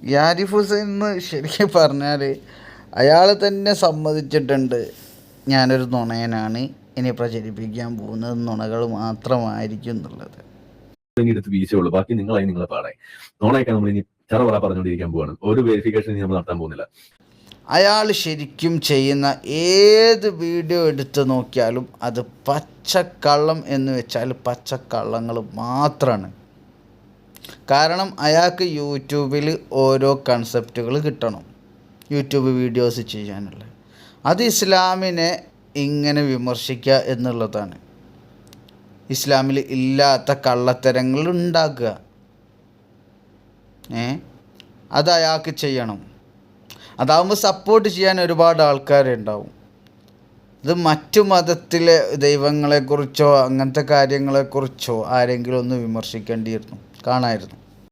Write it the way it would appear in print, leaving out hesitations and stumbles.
ഈ ആരിഫ് ഹുസൈൻ എന്ന് ശരിക്കും പറഞ്ഞാൽ അയാൾ തന്നെ സമ്മതിച്ചിട്ടുണ്ട്, ഞാനൊരു നുണയനാണ്, ഇനി പ്രചരിപ്പിക്കാൻ പോകുന്നത് നുണകൾ മാത്രമായിരിക്കും എന്നുള്ളത്. എടുത്ത് വീശുള്ളൂ, ബാക്കി നിങ്ങളായി നിങ്ങളെ പാടായി. നോണയൊക്കെ നമ്മൾ ഇനി ചറവറ പറഞ്ഞുകൊണ്ടിരിക്കാൻ പോവാണ്. ഒരു വെരിഫിക്കേഷൻ നമ്മൾ നടത്താൻ പോകുന്നില്ല. അയാൾ ശരിക്കും ചെയ്യുന്ന ഏത് വീഡിയോ എടുത്ത് നോക്കിയാലും അത് പച്ചക്കള്ളം എന്ന് വെച്ചാൽ പച്ചക്കള്ളങ്ങൾ മാത്രമാണ്. കാരണം അയാൾക്ക് യൂട്യൂബിൽ ഓരോ കൺസെപ്റ്റുകൾ കിട്ടണം, യൂട്യൂബ് വീഡിയോസ് ചെയ്യാനുള്ള. അത് ഇസ്ലാമിനെ ഇങ്ങനെ വിമർശിക്കുക എന്നുള്ളതാണ്. ഇസ്ലാമിൽ ഇല്ലാത്ത കള്ളത്തരങ്ങൾ ഉണ്ടാക്കുക, അത് അയാൾക്ക് ചെയ്യണം. അതാവുമ്പോൾ സപ്പോർട്ട് ചെയ്യാൻ ഒരുപാട് ആൾക്കാരുണ്ടാവും. ഇത് മറ്റു മതത്തിലെ ദൈവങ്ങളെക്കുറിച്ചോ അങ്ങനത്തെ കാര്യങ്ങളെക്കുറിച്ചോ ആരെങ്കിലും ഒന്ന് വിമർശിക്കേണ്ടിയിരുന്നു, കാണാമായിരുന്നു.